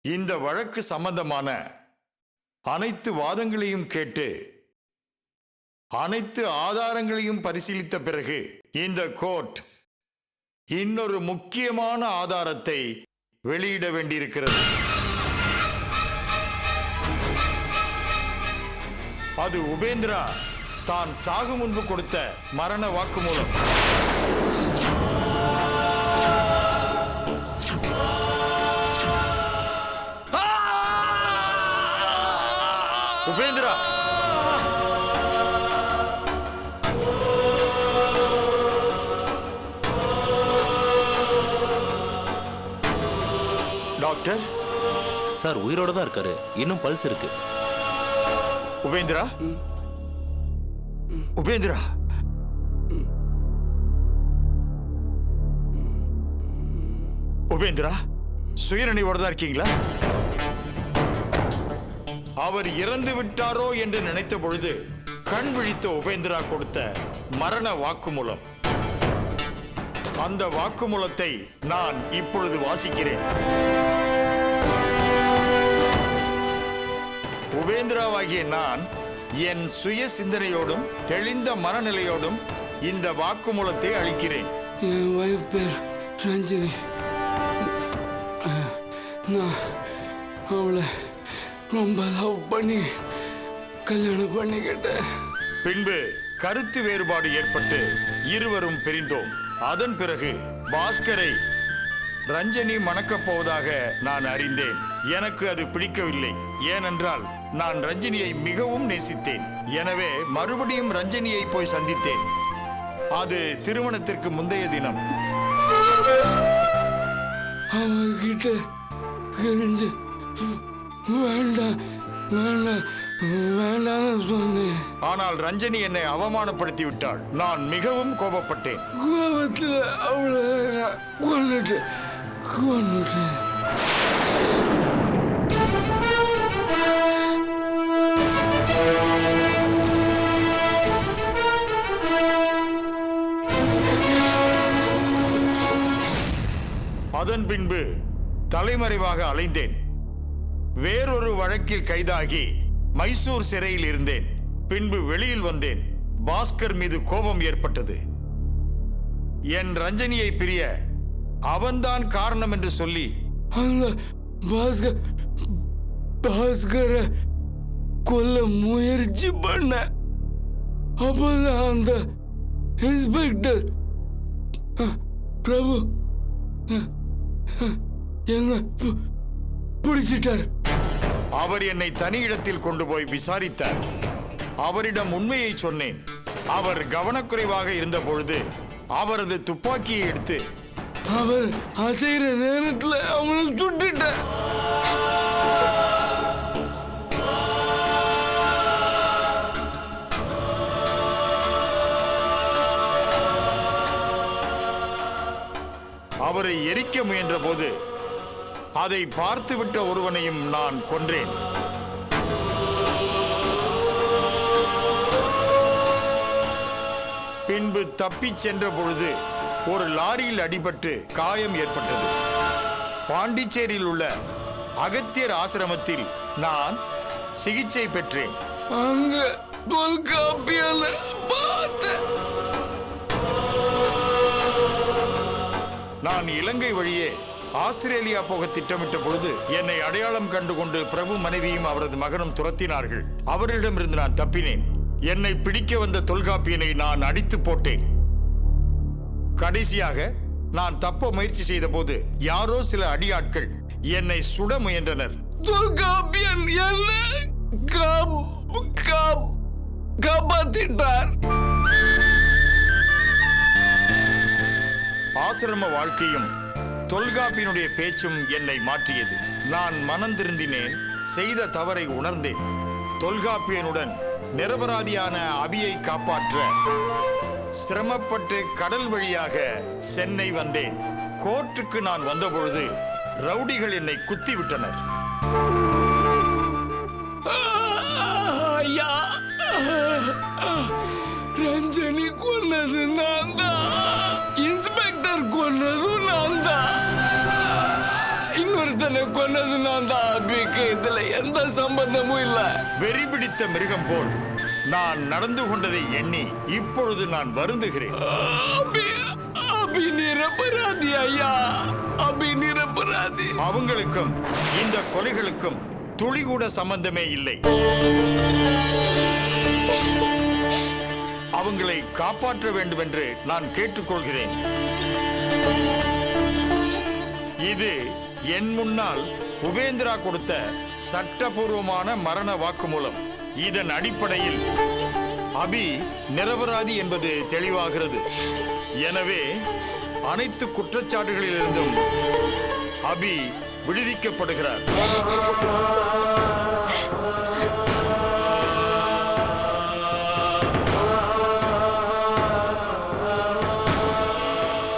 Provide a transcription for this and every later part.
இந்த வழக்கு சம்பந்தமான அனைத்து வாதங்களையும் கேட்டு அனைத்து ஆதாரங்களையும் பரிசீலித்த பிறகு இந்த கோர்ட் இன்னொரு முக்கியமான ஆதாரத்தை வெளியிட வேண்டியிருக்கிறது. அது உபேந்திரா தான் சாகு முன்பு கொடுத்த மரண வாக்குமூலம். உபேந்திரா, டாக்டர் சார் உயிரோட தான் இருக்காரு, இன்னும் பல்ஸ் இருக்கு. உபேந்திரா, உபேந்திரா, உபேந்திரா சுயநினைவோட தான் இருக்கீங்களா? அவர் இறந்து விட்டாரோ என்று நினைத்த பொழுது கண் விழித்த உபேந்திரா கொடுத்த மரண வாக்குமூலம். அந்த வாக்குமூலத்தை நான் இப்பொழுது வாசிக்கிறேன். உபேந்திராவாகிய நான் என் சுய சிந்தனையோடும் தெளிந்த மனநிலையோடும் இந்த வாக்குமூலத்தை அளிக்கிறேன். என் வைஃப் பேர் ரஞ்சினி. நான் அவளை ரொம்ப லவ் பண்ணி கல்யாணம் பண்ணிக்கிட்டேன். பின்பு கருத்து வேறுபாடு ஏற்பட்டு இருவரும் பிரிந்தோம். அதன் பிறகு பாஸ்கரை ரஞ்சனி மணக்கப் போவதாக நான் அறிந்தேன். எனக்கு அது பிடிக்கவில்லை. ஏனென்றால் நான் ரஞ்சினியை மிகவும் நேசித்தேன். எனவே மறுபடியும் ரஞ்சனியை போய் சந்தித்தேன். அது திருமணத்திற்கு முந்தைய தினம். அவகிட்ட கெஞ்சி வேண்டாம் வேண்டாம் வேண்டாம்னு சொன்னேன். ஆனால் ரஞ்சனி என்னை அவமானப்படுத்தி விட்டாள். நான் மிகவும் கோபப்பட்டேன். கோபத்தில் அவளை கொன்னுட்டேன். அதன் பின்பு தலைமறைவாக அலைந்தேன். வேறொரு வழக்கில் கைதாகி மைசூர் சிறையில் இருந்தேன். பின்பு வெளியில் வந்தேன். பாஸ்கர் மீது கோபம் ஏற்பட்டது. என் ரஞ்சனியை பிரிய அவன்தான் காரணம் என்று சொல்லி அந்த பாஸ்கரை கொல்ல முயற்சி பண்ண. அப்போதான் அந்த இன்ஸ்பெக்டர் பிரபு என்ன பிடிச்சிட்டார். அவர் என்னை தனி இடத்தில் கொண்டு போய் விசாரித்தார். அவரிடம் உண்மையை சொன்னேன். அவர் கவனக்குறைவாக இருந்த பொழுது அவரது துப்பாக்கியை எடுத்து அவர் அசைகிற நேரத்தில் அவனை சுட்டுட்டார். அவரை எரிக்க முயன்ற போது அதை பார்த்துவிட்ட ஒருவனையும் நான் கொன்றேன். பின்பு தப்பிச் சென்ற பொழுது ஒரு லாரியில் அடிபட்டு காயம் ஏற்பட்டது. பாண்டிச்சேரியில் உள்ள அகத்தியர் ஆசிரமத்தில் நான் சிகிச்சை பெற்றேன். அங்க தொல்காப்பியல பார்த்தேன். நான் இலங்கை வழியே ஆஸ்திரேலியா போக திட்டமிட்ட பொழுது என்னை அடையாளம் கண்டுகொண்டு பிரபு மனைவியும் அவரது மகனும் துரத்தினார்கள். அவர்களிடமிருந்து நான் தப்பினேன். என்னை பிடிக்க வந்த தொல்காப்பியனை நான் அடித்து போட்டேன். கடைசியாக நான் தப்ப முயற்சி செய்த போது யாரோ சில அடியாட்கள் என்னை சுட முயன்றனர். தொல்காப்பியன் என்னை காப்பாத்திட்டார். ஆசிரம வாழ்க்கையும் தொல்காப்பியனுடைய பேச்சும் என்னை மாற்றியது. நான் மனம் திருந்தினேன். செய்த தவறை உணர்ந்தேன். தொல்காப்பியனுடன் நிரபராதியான அபியை காப்பாற்ற சிரமப்பட்டு கடல் வழியாக சென்னை வந்தேன். கோர்ட்டுக்கு நான் வந்தபொழுது ரவுடிகள் என்னை குத்தி விட்டனர். ரஞ்சனி கொன்னது நான் தான். இன்ஸ்பெக்டர் கொன்னது நான் தான். இன்னொருத்தர் காப்பியனை கொன்னது நான் தான் அபிக்கு. இதுல எந்த சம்பந்தமும் இல்ல. வெறி பிடித்த மிருகம் போல் நான் நடந்து கொண்டதை எண்ணி இப்பொழுது நான் வருந்துகிறேன். அபி அபி நிரபராதி ஐயா, அபி நிரபராதி. அவங்களுக்கும் இந்த கொலைகளுக்கும் துளி கூட சம்பந்தமே இல்லை. அவங்களை காப்பாற்ற வேண்டும் என்று நான் கேட்டுக்கொள்கிறேன். இது என் முன்னால் உபேந்திரா கொடுத்த சட்டபூர்வமான மரண வாக்குமூலம். இதன் அடிப்படையில் அபி நிரபராதி என்பது தெளிவாகிறது. எனவே அனைத்து குற்றச்சாட்டுகளிலிருந்தும் அபி விடுவிக்கப்படுகிறார்.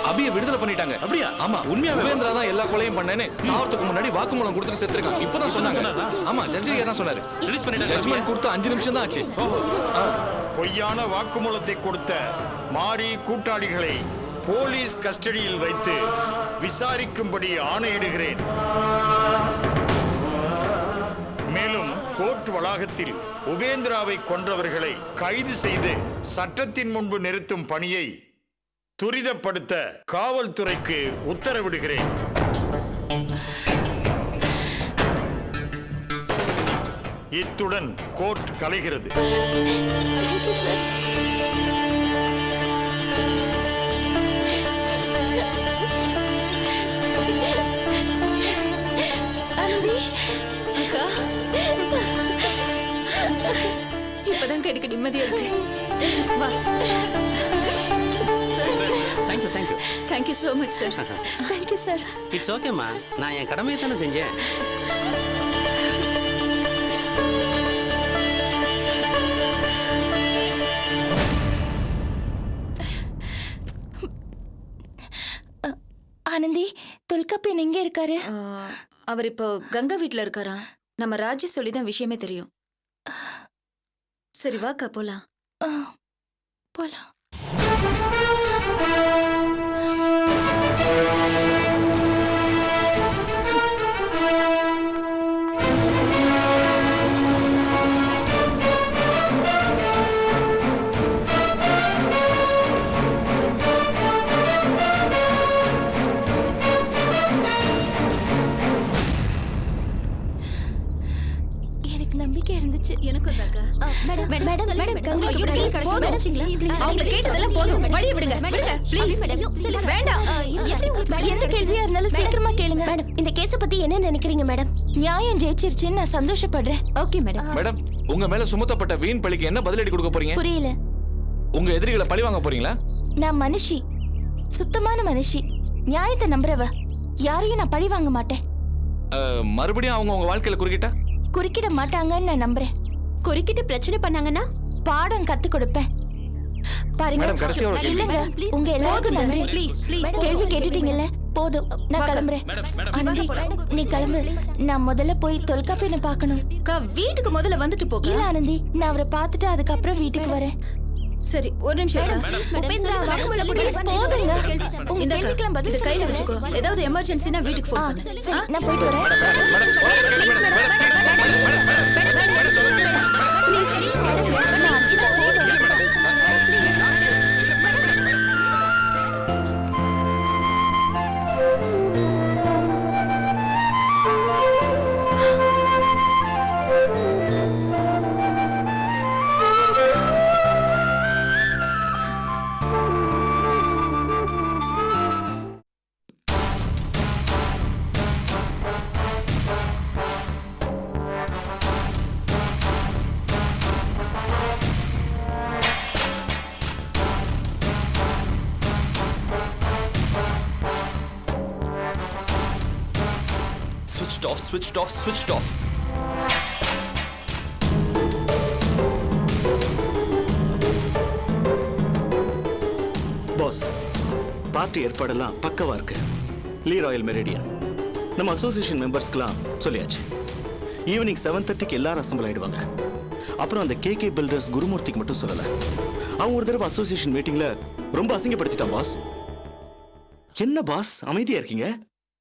அபியை விடுதலை பண்ணிட்டாங்க. அப்படியா? ஆமா, உண்மையா உபேந்திரா தான் எல்லா கொலையும் பண்ணேன்னு சாவறதுக்கு முன்னாடி வாக்குமூலம் கொடுத்துட்டு செத்துருக்காங்க. இப்பதான் சொன்னாங்க. ஆமா, ஜட்ஜி தான் சொன்னாரு. ரிலீஸ் பண்ணிட்டாங்க. ஜட்ஜ்மென்ட் கொடுத்து 5 நிமிஷம் தான் ஆச்சு. பொய்யான வாக்குமூலத்தை கொடுத்த மாரி கூட்டாளிகளை போலீஸ் கஸ்டடியில் வைத்து விசாரிக்கும்படி ஆணையிடுகிறேன். மேலும் கோர்ட் வளாகத்தில் உபேந்திராவை கொன்றவர்களை கைது செய்து சட்டத்தின் முன்பு நிறுத்தும் பணியை துரிதப்படுத்த காவல்துறைக்கு உத்தரவிடுகிறேன். இத்துடன் கோர்ட் கலைகிறது. இப்பதான் கிடைக்க நிம்மதியா இருக்கு. வா. Thank you thank you thank you so much sir. Thank you sir. It's ஓகேம்மா, நான் என் கடமையை தானே செஞ்சேன். ஆனந்தி, தொல்காப்பியன் எங்க இருக்காரு? அவர் இப்போ கங்கா வீட்ல இருக்காரா? நம்ம ராஜி சொல்லிதான் விஷயமே தெரியும். சரி வாக்கா போலாம். போலாம். நம்பிக்கை இருந்துச்சு. எனக்கும் தாக்கா. Madam madam madam Ganga please போதும். அவங்க கேட்டதெல்லாம் போதும். வழிய விடுங்க. விடுங்க ப்ளீஸ். வேண்டாம். எந்த கேள்வியா இருந்தாலும் சீக்கிரமா கேளுங்க. மேடம், இந்த கேஸ பத்தி என்ன நினைக்கிறீங்க மேடம்? நியாயம் ஜெயிச்சிருச்சுன்னு நான் சந்தோஷப்படுறேன். Okay madam. மேடம், உங்க மேல சுமத்தப்பட்ட வீண் பழிக்கு என்ன பதிலடி கொடுக்க போறீங்க? புரியல. உங்க எதிரிகளை பழி வாங்க போறீங்களா? நான் மனுஷி, சுத்தமான மனுஷி, நியாயத்தை நம்புறவ. யாரையும் நான் பழி வாங்க மாட்டேன். மறுபடியும் அவங்க உங்க வாழ்க்கையில குறுக்கிட்டா? குறுக்கிட மாட்டாங்கன்னு நான் நம்புறேன். குறுக்கிட்டு பிரச்சனை பண்ணாங்கன்னா பாடம் கத்து கொடுப்பேன். பாருங்க. மேடம், கடைசியா ஒரு கேள்வி. இல்லங்க, உங்க எல்லாருக்கும் நன்றி. ப்ளீஸ் ப்ளீஸ் கேள்வி கேட்டுட்டீங்கல்ல, போதும். நான் கிளம்புறேன். ஆனந்தி, நீ கிளம்பு. நான் முதல்ல போய் தொல்காப்பியனை பார்க்கணும். வீட்டுக்கு முதல்ல வந்துட்டு போக. இல்ல ஆனந்தி, நான் அவரை பார்த்துட்டு அதுக்கப்புறம் வீட்டுக்கு வரேன். சரி, ஒரு நிமிஷம். போதுங்க. உங்க கேள்விக்கெல்லாம் பதில் கையில வச்சுக்கோ. ஏதாவது எமர்ஜென்சினா வீட்டுக்கு ஃபோன் பண்ணு. சரி, நான் போயிட்டு வரேன். Switched off. பாஸ், பார்ட்டி ஏற்பாடெல்லாம் பக்கவா இருக்கு. லீ ராயல் மெரிடியன் நம்ம அசோசியேஷன் மெம்பர்ஸ்க்குலாம் சொல்லியாச்சு. ஈவினிங் 7:30க்கு எல்லாரும் அசம்பிள் ஆயிடுவாங்க. அப்புறம் அந்த கேகே பில்டர்ஸ் குருமூர்த்திக்கு மட்டும் சொல்லல. அவங்க ஒரு தடவை அசோசியேஷன் மீட்டிங்ல ரொம்ப அசிங்கப்படுத்திட்டான் பாஸ். என்ன பாஸ் அமைதியா இருக்கீங்க?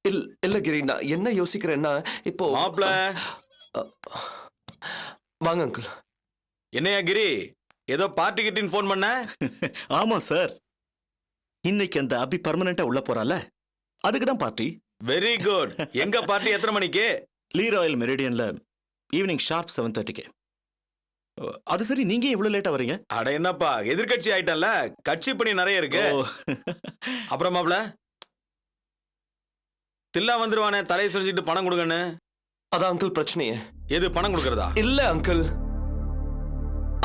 இல்ல கிரி, நான் என்ன யோசிக்கிறேன்னா இப்போ மாப்ள வாங்க அங்கிள். என்னையா கிரி, ஏதோ பார்ட்டி கிட்டின்னு ஃபோன் பண்ண? ஆமா சார், இன்னைக்கு அந்த அபி பர்மனண்டா உள்ள போறால, அதுக்கு தான் பார்ட்டி. Very good. எங்க பார்ட்டி எத்தனை மணிக்கு? லீ ராயல் மெரிடியன்ல ஈவினிங் ஷார்ப் 7:30க்கு. அது சரி, நீங்க இவ்வளவு லேட்டா வரீங்க? அட என்னப்பா, எதிர்கட்சி ஆயிட்டல்ல, கட்சி பணி நிறைய இருக்கு. அப்புறம் மாப்ள தில்லா வந்துருவானே தலையை சொல்லிட்டு பணம் கொடுங்கன்னு. அதான் அங்கிள் பிரச்சனையே. எது பணம் கொடுக்கறதா? இல்ல அங்கிள்,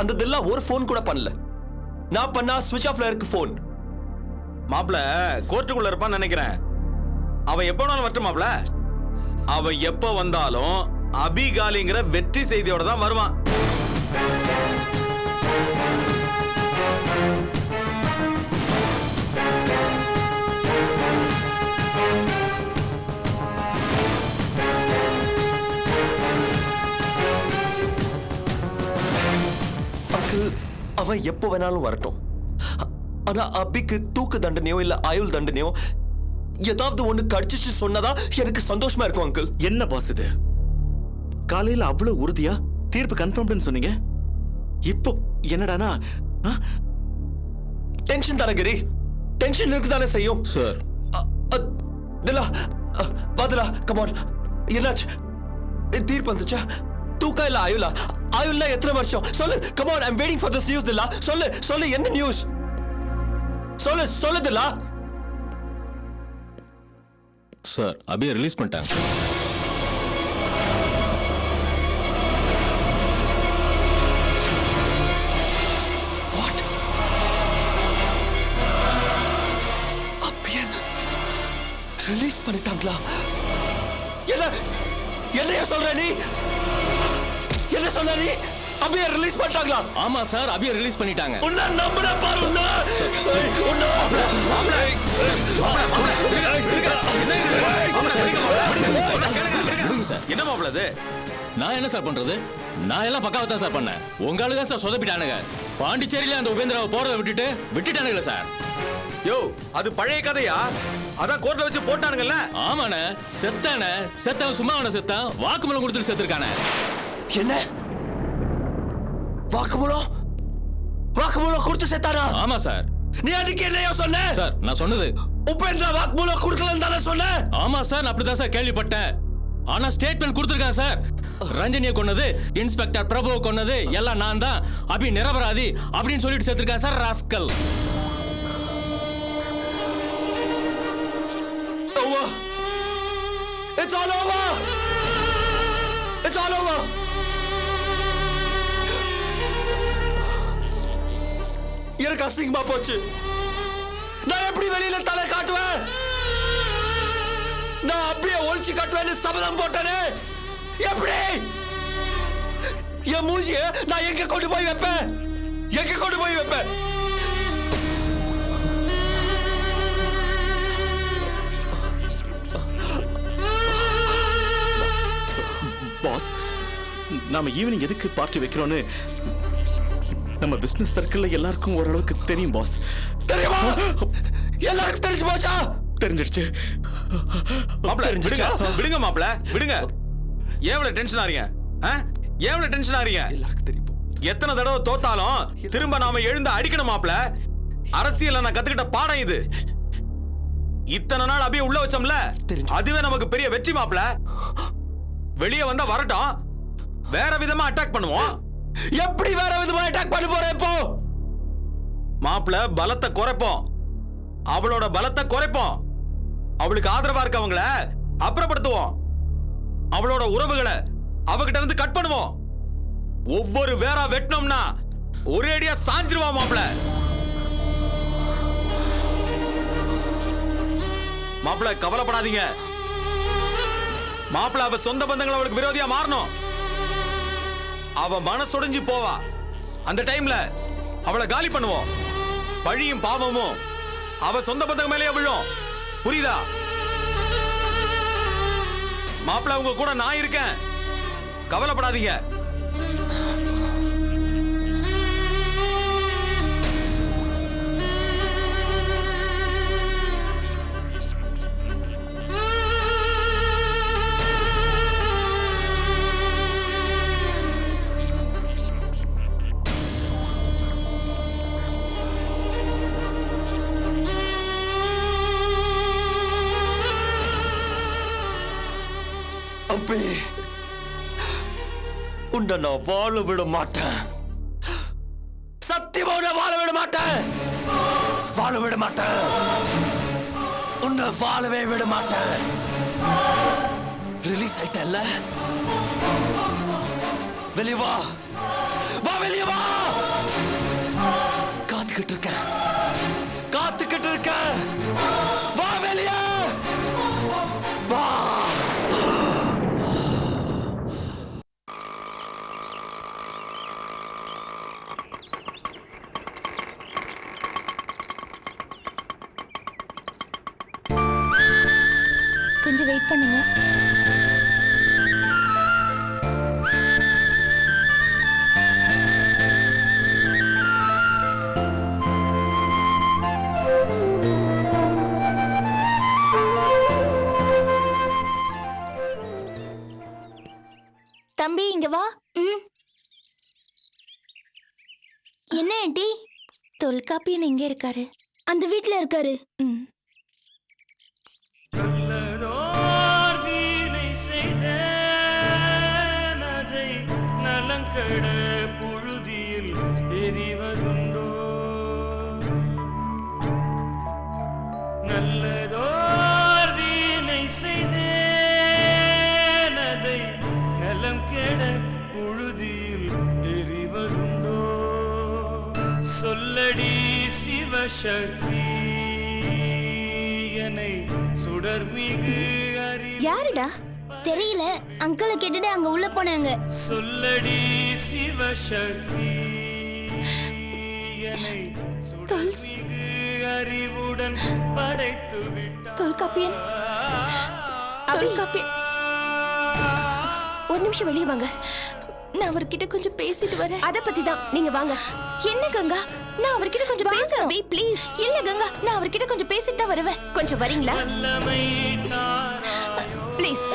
அந்த தில்லா ஒரு ஃபோன் கூட பண்ணல. நான் பண்ணா ஸ்விட்ச் ஆஃப்ல இருக்கு ஃபோன். மாப்ள கோர்ட்டுக்குள்ள இருப்பான்னு நினைக்கிறேன். அவன் எப்ப வேணாலும் வரட்டும் மாப்ள. அவன் எப்ப வந்தாலும் அபிகாலிங்கிற வெற்றி செய்தியோட தான் வருவான். அங்கிள், அவன் எப்போ வேணாலும் வரட்டும். ஆனா அபிக்கு தூக்கு தண்டனையோ இல்ல ஆயுள் தண்டனையோ ஏதாவது ஒண்ணு கடிச்சிச்சு சொன்னதா எனக்கு சந்தோஷமா இருக்கும் அங்கிள். என்ன பாஸ் இது, காலையில அவ்வளவு உறுதியா தீர்ப்பு கன்ஃபார்ம்னு சொன்னீங்க, இப்போ என்னடானா டென்ஷன் தானே கிரி, டென்ஷன் இருக்குதானே செய்யும். சார் தில்லா பாதுலா, கமான், என்னாச்சு? தீர்ப்பு வந்துச்சா? தூக்கா இல்ல ஆயுளா? ஆயுள்னா எத்தனை வருஷம் சொல்லு. Come on, I am waiting for this news. தில்லா சொல்லு, சொல்லு, என்ன நியூஸ்? சொல்லு, சொல்லு தில்லா. சார் அபியை ரிலீஸ் பண்ணிட்டாங்க. வாட்? அபியன் ரிலீஸ் பண்ணிட்டாங்களா? என்ன என்னைய சொல்ற நீ? என்ன சொல்ற நீ? அபியை ரிலீஸ் பண்ணிட்டாங்களா? ஆமா சார், அபியை ரிலீஸ் பண்ணிட்டாங்க. உன்னை நம்புற பாரு, உன்னை என்ன மாப்ள இது? நான் என்ன சார் பண்றது? நான் எல்லாம் பக்காவா தான் சார் பண்ணேன். உங்க ஆளுங்க சார் சொதப்பிட்டானுங்க. பாண்டிச்சேரியில அந்த உபேந்திராவை போறதை விட்டுட்டானுங்களே சார். யோ, அது பழைய கதையா? அதான் கோர்ட்ல வச்சு போட்டானுங்கல்ல. ஆமாண்ணே, செத்தவன் சும்மா அவனை செத்தான், வாக்குமூலம் கொடுத்துட்டு செத்துருக்கானே. என்ன வாக்குமூலம்? வாக்குமூலம் கொடுத்து செத்தானா? ஆமா சார். நீ அதுக்கு என்னையோ சொன்ன? சார் நான் சொன்னது உபேந்திரா வாக்குமூலம் கொடுக்கலன்னு தானே சொன்ன? ஆமா சார், நான் அப்படிதான் சார் கேள்விப்பட்டேன். ஆனா ஸ்டேட்மெண்ட் கொடுத்திருக்கான் சார். ரஞ்சனியை கொன்னது, இன்ஸ்பெக்டர் பிரபுவை கொன்னது எல்லாம் நான் தான், அபி நிரபராதி அப்படின்னு சொல்லிட்டு செத்துருக்கான் sir rascal. It's all over. It's all over. எனக்கு அசிங்கமா போச்சு. நான் எப்படி வெளியில தலை காட்டுவேன்? நான் அப்படியே ஒழிச்சு கட்டுவேன்னு சபதம் போட்டேனே, எப்படி? என் மூஞ்சிய நான் எங்க கொண்டு போய் வைப்பேன்? எங்க கொண்டு போய் வைப்பேன்? பாஸ், நாம ஈவினிங் எதுக்கு பார்ட்டி வைக்கிறோன்னு நம்ம பிசினஸ் சர்க்கிள்ல எல்லாருக்கும் ஓரளவுக்கு தெரியும் பாஸ். தெரியுமா? எல்லாருக்கும் தெரிஞ்சு போச்சா? தெரிஞ்சிடுச்சு. மாப்ள விடுங்க மாப்ள, விடுங்க. ஏன் இவ்வளவு டென்ஷன் ஆறீங்க? ஏன் இவ்வளவு டென்ஷன் ஆறீங்க? எல்லாருக்கும் தெரியும். எத்தனை தடவை தோத்தாலும் திரும்ப நாம எழுந்து அடிக்கணும் மாப்ள. அரசியல்ல நான் கத்துக்கிட்ட பாடம் இது. இத்தனை நாள் அப்படியே உள்ள வச்சோம்ல, அதுவே நமக்கு பெரிய வெற்றி மாப்ள. வெளியே வந்தா வரட்டும், வேற விதமா அட்டாக் பண்ணுவோம். எப்படி வேற விதமா அட்டாக் பண்ண போறேன் இப்போ? மாப்ள பலத்தை குறைப்போம், அவளோட பலத்தை குறைப்போம். அவளுக்கு ஆதரவா இருக்கவங்கள அப்புறப்படுத்துவோம். அவளோட உறவுகளை அவகிட்ட இருந்து கட் பண்ணுவோம். ஒவ்வொரு வேற வெட்டணும்னா ஒரேடியா சாஞ்சிருவா மாப்ள. மாப்ள கவலைப்படாதீங்க. மாப்ள அவ சொந்த பந்தங்கள் அவளுக்கு விரோதியா மாறணும். அவ மனசொடைஞ்சு போவா. அந்த டைம்ல அவளை காலி பண்ணுவோம். பழியும் பாவமும் அவ சொந்த பந்தங்க மேலேயே விழும். புரியுதா? மாப்ள உங்க கூட நான் இருக்கேன், கவலைப்படாதீங்க. தம்பி, உன்னை நான் வாழ விட மாட்டேன். சத்தியமா உன்னை வாழ விட மாட்டேன். வாழ விட மாட்டேன். உன்னை வாழவே விட மாட்டேன். ரிலீஸ் ஆயிட்டல்ல, வெளியே வா. வா, வெளியே வா. காத்துக்கிட்டு இருக்கேன். காத்துக்கிட்டு இருக்கேன். வா வெளியே. வா. கொஞ்சம் வெயிட் பண்ணுங்க. தம்பி இங்க வா. என்ன ஆண்டி? தொல்காப்பியன் எங்க இருக்காரு? அந்த வீட்ல இருக்காரு. நலங்கட புழுதியில் எரிவதுண்டோ, நல்லதோர் வீணை செய்தேன் அதை நலம் கெட புழுதியில் எரிவதுண்டோ. சொல்லடி சிவசக்தி என்னை சுடர்மிகு யாருடா? தெரியல, அங்கிளை கேட்டுட்டு அங்க உள்ள போனாங்க. சொல்லடி சிவசக்தி என்னை சுடர்மிகு அறிவுடன் படைத்து விட்டார். தொல்காப்பியன், தொல்காப்பியன், ஒரு நிமிஷம் வெளியே வாங்க. நான் அவர்கிட்ட கொஞ்சம் பேசிட்டு வரேன். அத பத்தி தான், நீங்க வாங்க. என்ன கங்கா, நான் அவர்கிட்ட கொஞ்சம் பேசணும். ப்ளீஸ். இல்ல கங்கா, நான் அவர்கிட்ட கொஞ்சம் பேசிட்டு தான் வருவேன். கொஞ்சம் வரீங்களா? வல்லமை தாராயோ. ப்ளீஸ்.